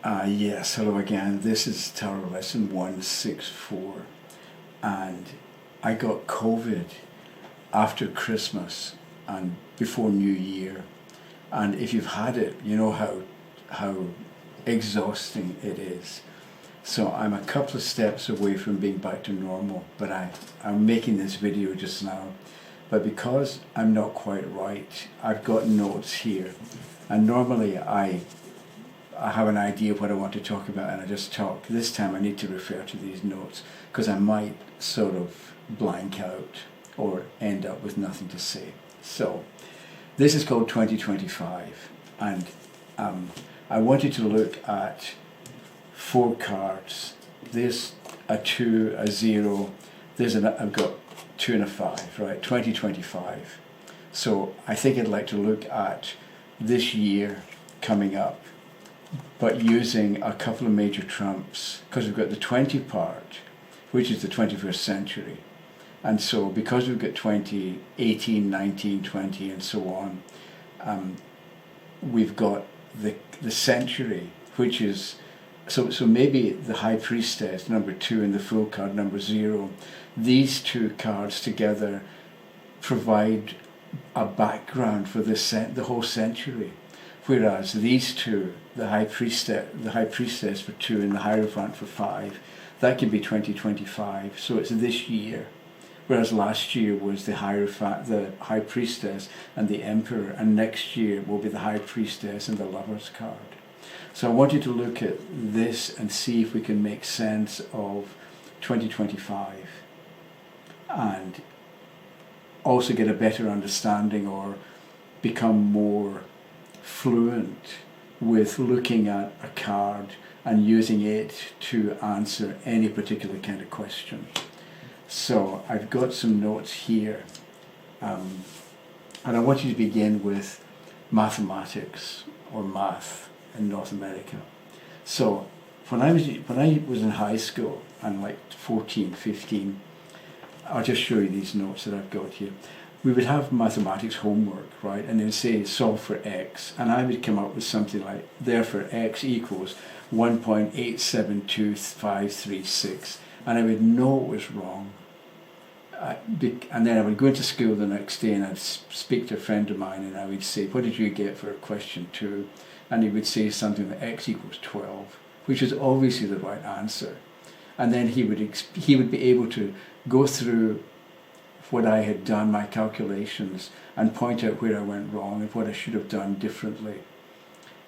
Yes, hello again. This is Tarot Lesson 164, and I got COVID after Christmas and before New Year. And if you've had it, you know how exhausting it is. So I'm a couple of steps away from being back to normal, but I'm making this video just now. But because I'm not quite right, I've got notes here, and normally I have an idea of what I want to talk about and I just talk. This time I need to refer to these notes because I might sort of blank out or end up with nothing to say. So this is called 2025, and I wanted to look at 4 cards. There's a 2, a 0, I've got 2 and a 5, right? 2025. So I think I'd like to look at this year coming up, but using a couple of major trumps, because we've got the 20 part, which is the 21st century. And so because we've got 20, 18, 19, 20, and so on, we've got the century, which is, so maybe the High Priestess, number 2, and the Fool card, number 0, these 2 cards together provide a background for the whole century. Whereas these 2, the High Priestess for 2 and the Hierophant for 5, that could be 2025, so it's this year. Whereas last year was the Hierophant, the High Priestess and the Emperor, and next year will be the High Priestess and the Lover's card. So I wanted to look at this and see if we can make sense of 2025 and also get a better understanding or become more fluent with looking at a card and using it to answer any particular kind of question. So I've got some notes here, and I want you to begin with mathematics or math in North America. So when I was in high school and like 14, 15, I'll just show you these notes that I've got here. We would have mathematics homework, right? And they'd say solve for x, and I would come up with something like, therefore x equals 1.872536, and I would know it was wrong. And then I would go into school the next day and I'd speak to a friend of mine and I would say, what did you get for question 2? And he would say something like x equals 12, which is obviously the right answer. And then he would be able to go through what I had done, my calculations, and point out where I went wrong and what I should have done differently.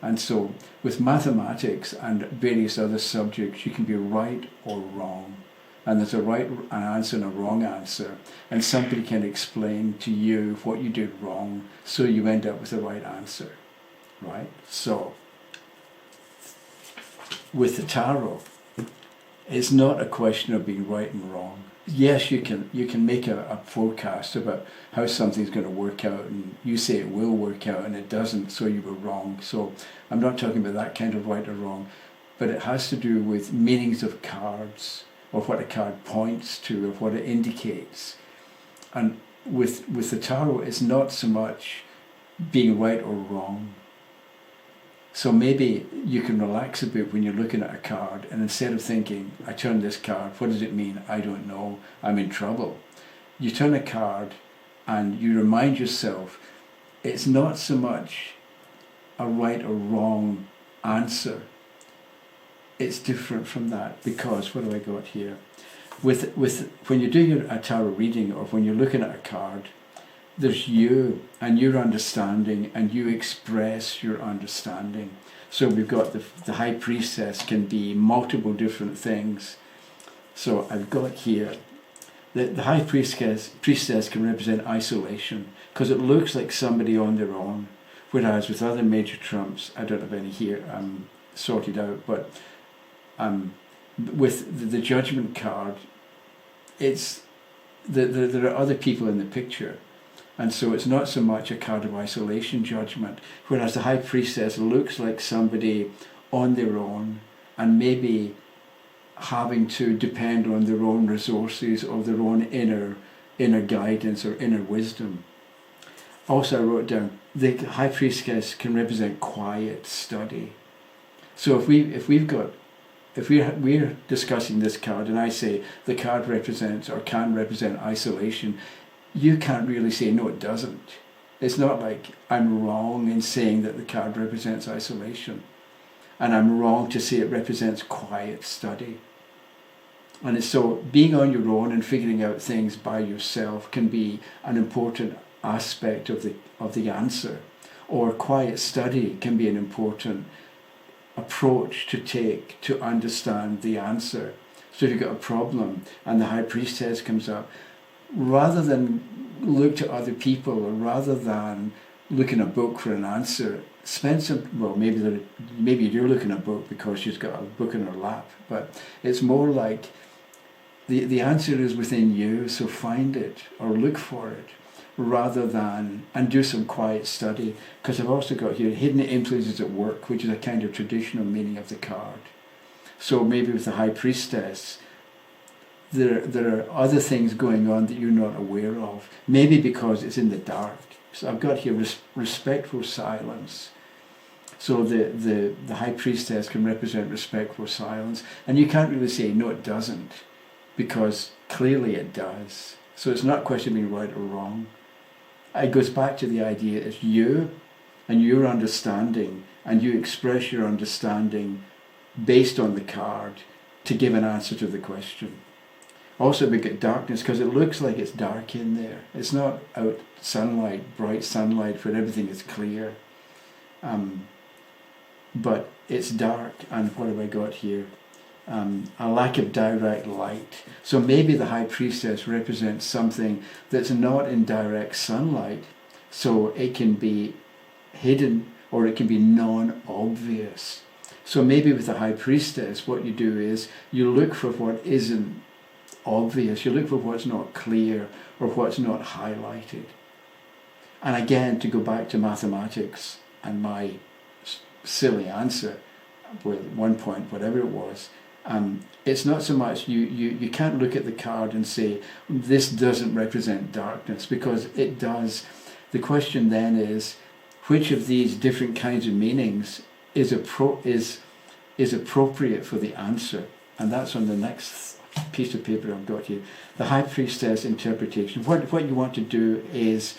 And so with mathematics and various other subjects, you can be right or wrong. And there's an answer and a wrong answer. And somebody can explain to you what you did wrong, so you end up with the right answer, right? So with the tarot, it's not a question of being right and wrong. Yes, you can make a forecast about how something's going to work out, and you say it will work out and it doesn't, so you were wrong. So I'm not talking about that kind of right or wrong, but it has to do with meanings of cards, or what a card points to, or what it indicates. And with the tarot, it's not so much being right or wrong. So maybe you can relax a bit when you're looking at a card, and instead of thinking, I turn this card, what does it mean? I don't know, I'm in trouble. You turn a card and you remind yourself, it's not so much a right or wrong answer. It's different from that, because what do I got here? With when you're doing a tarot reading, or when you're looking at a card, there's you and your understanding, and you express your understanding. So we've got the High Priestess can be multiple different things. So I've got here the High Priestess can represent isolation, because it looks like somebody on their own. Whereas with other major trumps, I don't have any here sorted out, but with the Judgment card, it's there are other people in the picture. And so it's not so much a card of isolation, judgment, whereas the High Priestess looks like somebody on their own and maybe having to depend on their own resources or their own inner guidance or inner wisdom. Also, I wrote down, the High Priestess can represent quiet study. So if we're discussing this card and I say the card represents or can represent isolation, you can't really say no, it doesn't. It's not like I'm wrong in saying that the card represents isolation, and I'm wrong to say it represents quiet study. And it's so being on your own and figuring out things by yourself can be an important aspect of the answer, or quiet study can be an important approach to take to understand the answer. So if you've got a problem and the High Priestess comes up, rather than look to other people, or rather than look in a book for an answer, spend some, well, maybe you're looking at a book because she's got a book in her lap, but it's more like the answer is within you, so find it or look for it, rather than, and do some quiet study. Because I've also got here hidden influences at work, which is a kind of traditional meaning of the card. So maybe with the High Priestess, there are other things going on that you're not aware of, maybe because it's in the dark. So I've got here respectful silence. So the High Priestess can represent respectful silence, and you can't really say no, it doesn't, because clearly it does. So it's not a question of being right or wrong. It goes back to the idea it's you and your understanding, and you express your understanding based on the card to give an answer to the question. Also, we get darkness because it looks like it's dark in there. It's not out sunlight, bright sunlight where everything is clear. But it's dark, and what have I got here? A lack of direct light. So maybe the High Priestess represents something that's not in direct sunlight, so it can be hidden or it can be non-obvious. So maybe with the High Priestess, what you do is you look for what isn't obvious, you look for what's not clear or what's not highlighted. And again, to go back to mathematics and my silly answer, well, at one point, whatever it was, it's not so much, you can't look at the card and say, this doesn't represent darkness, because it does. The question then is, which of these different kinds of meanings is appropriate for the answer? And that's on the next piece of paper I've got here. The High Priestess interpretation. What you want to do is,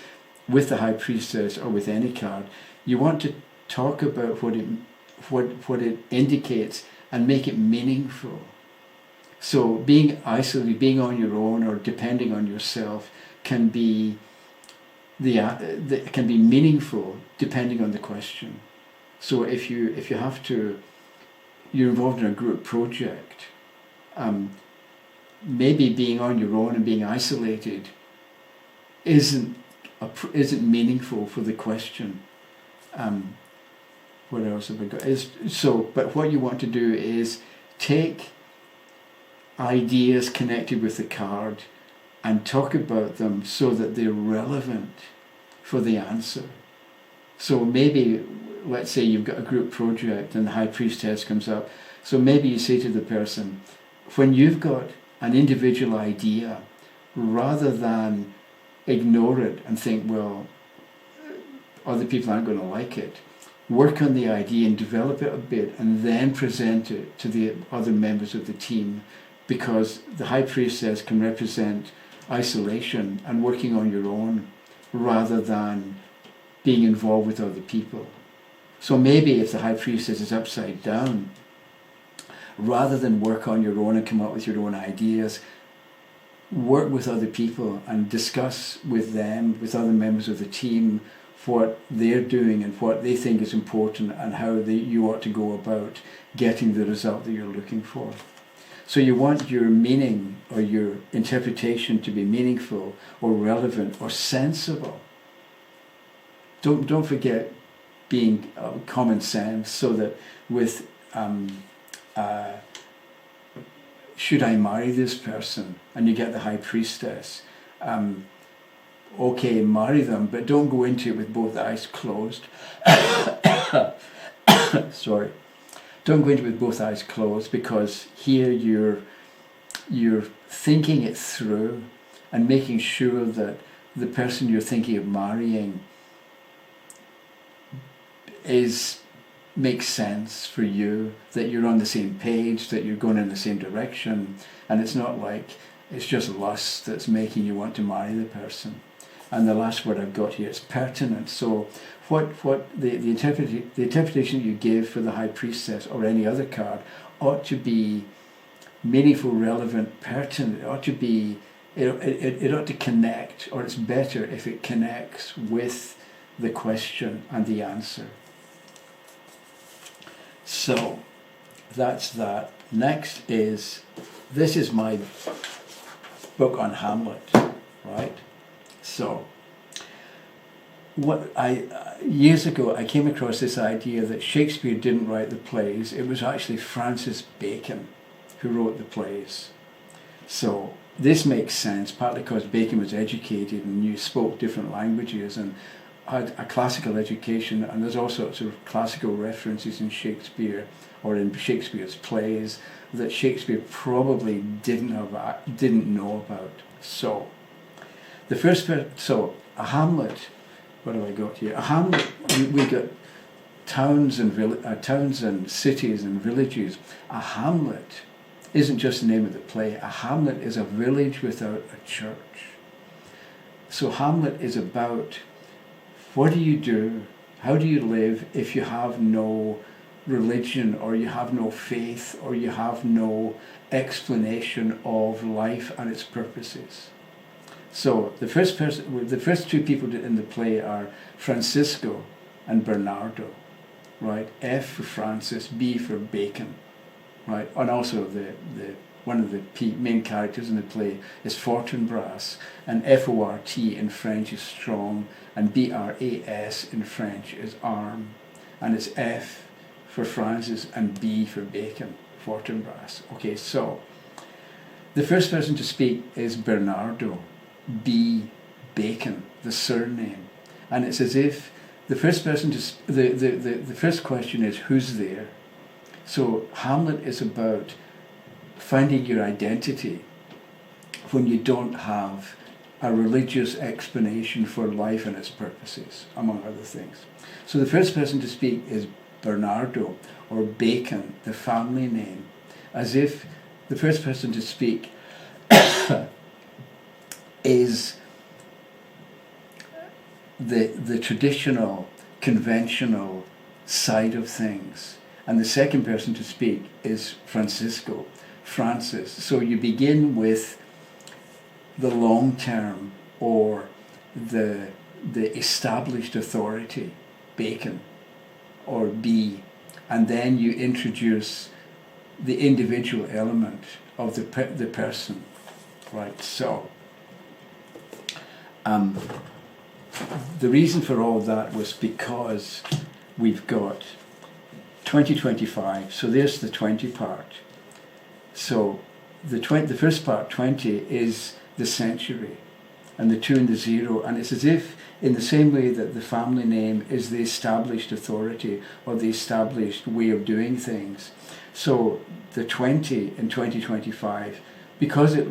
with the High Priestess or with any card, you want to talk about what it indicates and make it meaningful. So being isolated, being on your own, or depending on yourself can be can be meaningful depending on the question. So if you have to, you're involved in a group project, maybe being on your own and being isolated isn't meaningful for the question. What else have I got? But what you want to do is take ideas connected with the card and talk about them so that they're relevant for the answer. So maybe, let's say you've got a group project and the High Priestess comes up. So maybe you say to the person, when you've got an individual idea, rather than ignore it and think, well, other people aren't going to like it, work on the idea and develop it a bit and then present it to the other members of the team, because the High Priestess can represent isolation and working on your own rather than being involved with other people. So maybe if the High Priestess is upside down, rather than work on your own and come up with your own ideas, work with other people and discuss with them, with other members of the team, what they're doing and what they think is important and how you ought to go about getting the result that you're looking for. So you want your meaning or your interpretation to be meaningful or relevant or sensible. Don't forget being common sense, so that with should I marry this person? And you get the High Priestess. Okay, marry them, but don't go into it with both eyes closed. Sorry. Don't go into it with both eyes closed, because here you're thinking it through and making sure that the person you're thinking of marrying is makes sense for you, that you're on the same page, that you're going in the same direction, and it's not like it's just lust that's making you want to marry the person. And the last word I've got here is pertinent. So what the interpretation you give for the High Priestess or any other card ought to be meaningful, relevant, pertinent. It ought to be, it ought to connect, or it's better if it connects with the question and the answer. So that's that. Next is, this is my book on Hamlet, right? So, years ago I came across this idea that Shakespeare didn't write the plays. It was actually Francis Bacon who wrote the plays. So this makes sense, partly because Bacon was educated and spoke different languages and had a classical education, and there's all sorts of classical references in Shakespeare or in Shakespeare's plays that Shakespeare probably didn't know about. So a Hamlet, what have I got here? A Hamlet, we got towns and cities and villages. A hamlet isn't just the name of the play. A hamlet is a village without a church. So Hamlet is about, what do you do? How do you live if you have no religion, or you have no faith, or you have no explanation of life and its purposes? So the first two people in the play are Francisco and Bernardo, right? F for Francis, B for Bacon, right? And also one of the main characters in the play is Fortinbras, and FORT in French is strong, and BRAS in French is arm, and it's F for Francis and B for Bacon, Fortinbras. Okay, so the first person to speak is Bernardo, B. Bacon, the surname, and it's as if the first person the first question is, who's there? So Hamlet is about finding your identity when you don't have a religious explanation for life and its purposes, among other things. So the first person to speak is Bernardo, or Bacon, the family name, as if the first person to speak is the traditional, conventional side of things. And the second person to speak is Francisco, Francis. So you begin with the long term, or the established authority, Bacon, or B, and then you introduce the individual element of the person, right? So the reason for all that was because we've got 2025, so there's the 20 part. So the first part, 20, is the century, and the 2 and the 0, and it's as if, in the same way that the family name is the established authority or the established way of doing things, so the 20 in 2025, because it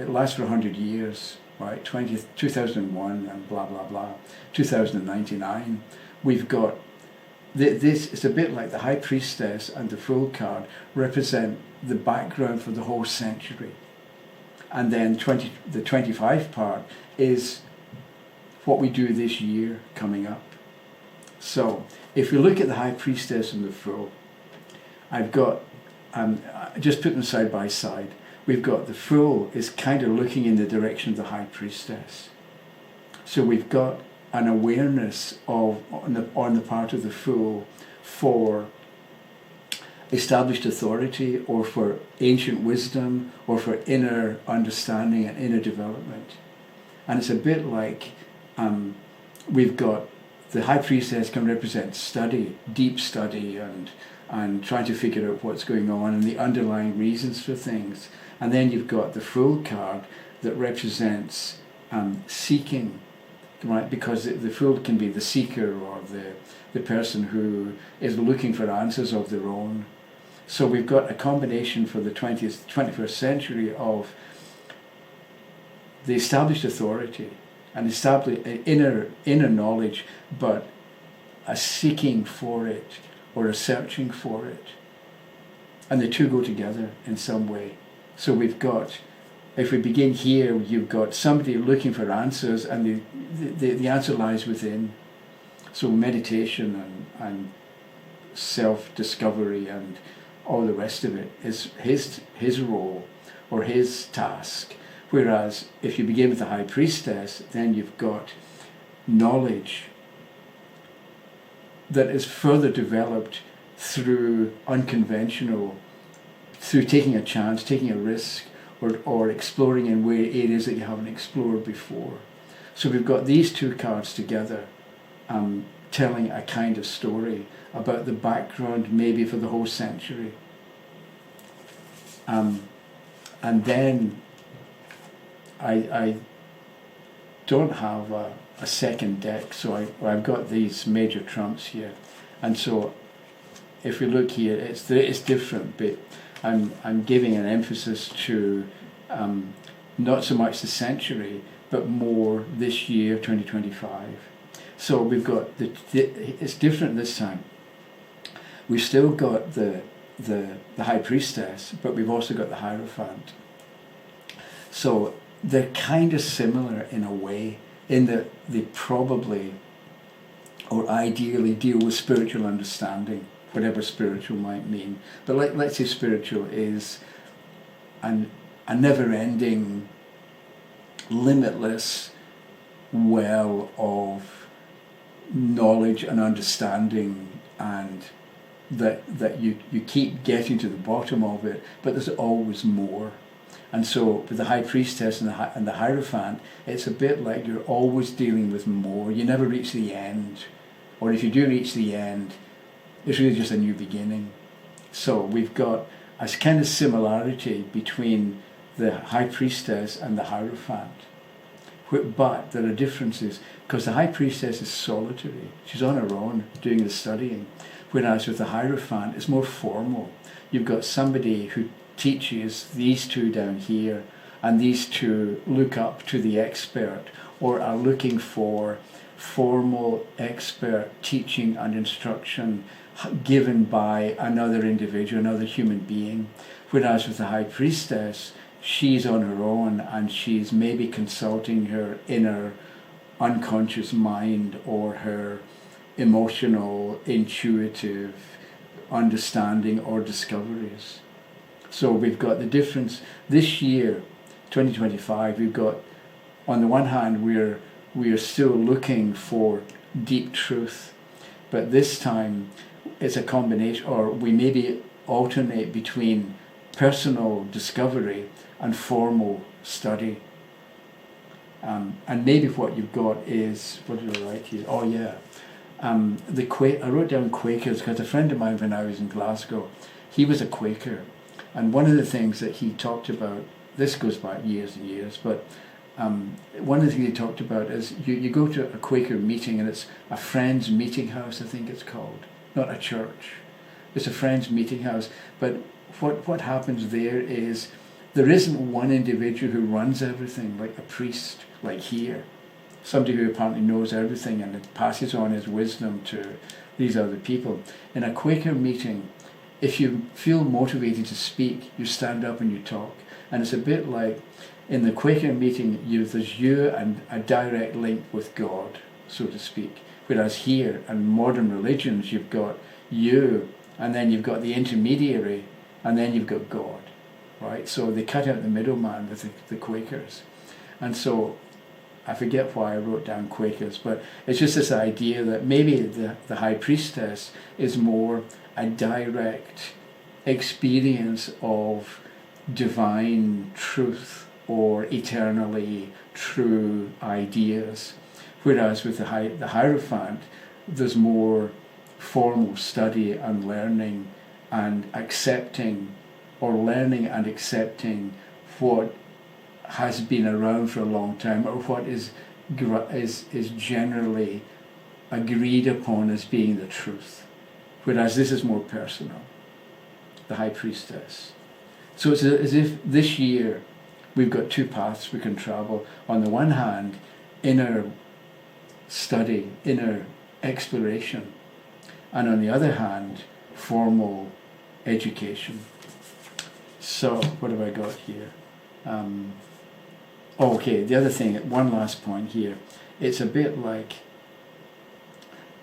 lasts for 100 years, right? 2001 and blah blah blah, 2099. We've got this. It's a bit like the High Priestess and the Fool card represent the background for the whole century, and then the 25 part is what we do this year coming up. So if we look at the High Priestess and the Fool, I've got just put them side by side. We've got the Fool is kind of looking in the direction of the High Priestess. So we've got an awareness of on the part of the Fool for established authority, or for ancient wisdom, or for inner understanding and inner development. And it's a bit like we've got the High Priestess can represent study, deep study, and trying to figure out what's going on and the underlying reasons for things. And then you've got the Fool card that represents seeking, right? Because the Fool can be the seeker, or the person who is looking for answers of their own. So we've got a combination for the 21st century of the established authority and established inner knowledge, but a seeking for it or a searching for it. And the two go together in some way. So we've got, if we begin here, you've got somebody looking for answers, and the answer lies within. So meditation and self-discovery and all the rest of it is his role or his task. Whereas if you begin with the High Priestess, then you've got knowledge that is further developed through unconventional, through taking a chance, taking a risk, or exploring in areas that you haven't explored before. So we've got these two cards together, telling a kind of story about the background maybe for the whole century. And then I don't have a second deck, so I've got these major trumps here. And so if we look here, it's different, but I'm giving an emphasis to not so much the century, but more this year, 2025. So we've got it's different this time. We've still got the High Priestess, but we've also got the Hierophant. So they're kind of similar in a way, in that they probably or ideally deal with spiritual understanding, whatever spiritual might mean. But let's say spiritual is a never-ending, limitless well of knowledge and understanding, and that you keep getting to the bottom of it, but there's always more. And so with the High Priestess and the Hierophant, it's a bit like you're always dealing with more. You never reach the end. Or if you do reach the end, it's really just a new beginning. So we've got a kind of similarity between the High Priestess and the Hierophant. But there are differences, because the High Priestess is solitary. She's on her own doing the studying. Whereas with the Hierophant, it's more formal. You've got somebody who teaches, these two down here, and these two look up to the expert or are looking for formal expert teaching and instruction given by another individual, another human being. Whereas with the High Priestess, she's on her own and she's maybe consulting her inner unconscious mind or her emotional, intuitive understanding or discoveries. So we've got the difference this year, 2025. We've got, on the one hand, we are still looking for deep truth, but this time it's a combination, or we maybe alternate between personal discovery and formal study. And maybe what you've got is, what did I write here? Oh yeah, I wrote down Quakers because a friend of mine when I was in Glasgow, he was a Quaker. And one of the things that he talked about, this goes back years and years, but one of the things he talked about is you go to a Quaker meeting, and it's a friend's meeting house, I think it's called, not a church. It's a friend's meeting house. But what happens there is there isn't one individual who runs everything, like a priest, like here. Somebody who apparently knows everything and passes on his wisdom to these other people. In a Quaker meeting, if you feel motivated to speak, you stand up and you talk. And it's a bit like in the Quaker meeting, there's you and a direct link with God, so to speak. Whereas here, in modern religions, you've got you, and then you've got the intermediary, and then you've got God, right? So they cut out the middleman with the Quakers. And so I forget why I wrote down Quakers, but it's just this idea that maybe the High Priestess is more a direct experience of divine truth or eternally true ideas, whereas with the Hierophant, there's more formal study and learning and accepting, or learning and accepting what has been around for a long time, or what is generally agreed upon as being the truth. Whereas this is more personal, the High Priestess. So it's as if this year we've got two paths we can travel. On the one hand, inner study, inner exploration, and on the other hand, formal education. So what have I got here? Okay, the other thing, one last point here. It's a bit like,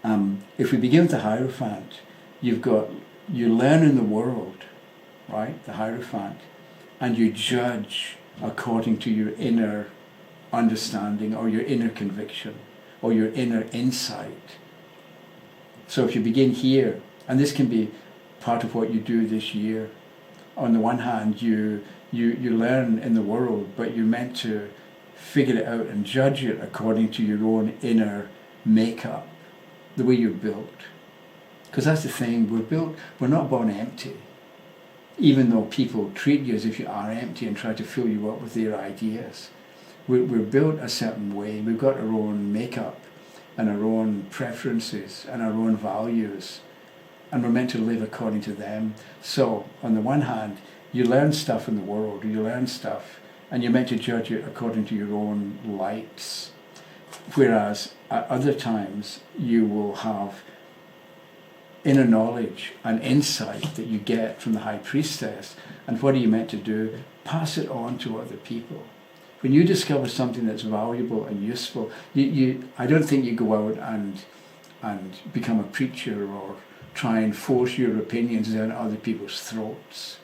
if we begin with the Hierophant, you learn in the world, right, the Hierophant, and you judge according to your inner understanding or your inner conviction or your inner insight. So if you begin here, and this can be part of what you do this year, on the one hand you learn in the world, but you're meant to figure it out and judge it according to your own inner makeup, the way you're built. Because that's the thing, we're not born empty. Even though people treat you as if you are empty and try to fill you up with their ideas. We're built a certain way. We've got our own makeup and our own preferences and our own values. And we're meant to live according to them. So, on the one hand, you learn stuff in the world, or you learn stuff, and you're meant to judge it according to your own lights. Whereas, at other times, you will have inner knowledge and insight that you get from the High Priestess. And what are you meant to do? Pass it on to other people. When you discover something that's valuable and useful, I don't think you go out and become a preacher or try and force your opinions down other people's throats.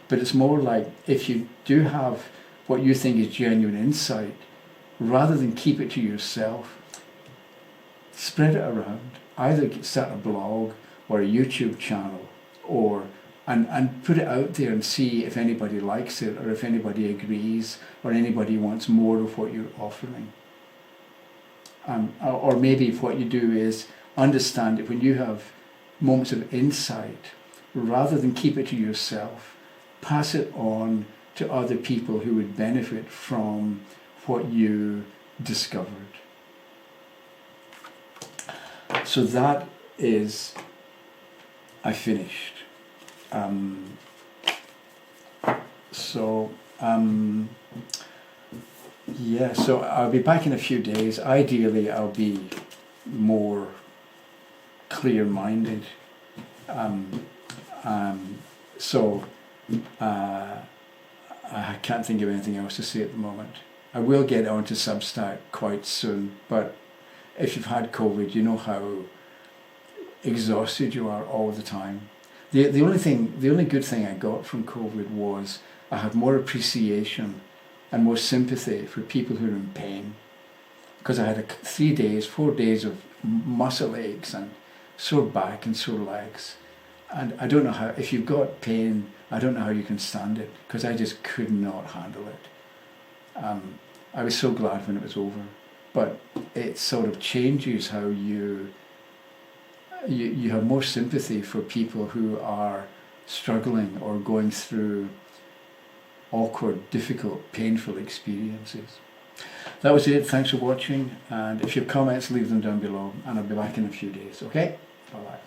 But it's more like, if you do have what you think is genuine insight, rather than keep it to yourself, spread it around. Either start a blog or a YouTube channel, and put it out there and see if anybody likes it, or if anybody agrees, or anybody wants more of what you're offering. Or maybe if what you do is understand that when you have moments of insight, rather than keep it to yourself, pass it on to other people who would benefit from what you discovered. So that is, I finished. So I'll be back in a few days. Ideally, I'll be more clear-minded. I can't think of anything else to say at the moment. I will get onto Substack quite soon, but if you've had COVID, you know how exhausted you are all the time. The only good thing I got from COVID was I had more appreciation and more sympathy for people who are in pain, because I had 4 days of muscle aches and sore back and sore legs, and I don't know how, if you've got pain, I don't know how you can stand it, because I just could not handle it. I was so glad when it was over, but it sort of changes how you have more sympathy for people who are struggling or going through awkward, difficult, painful experiences. That was it. Thanks for watching, and if you have comments, leave them down below, and I'll be back in a few days. Okay? Bye-bye.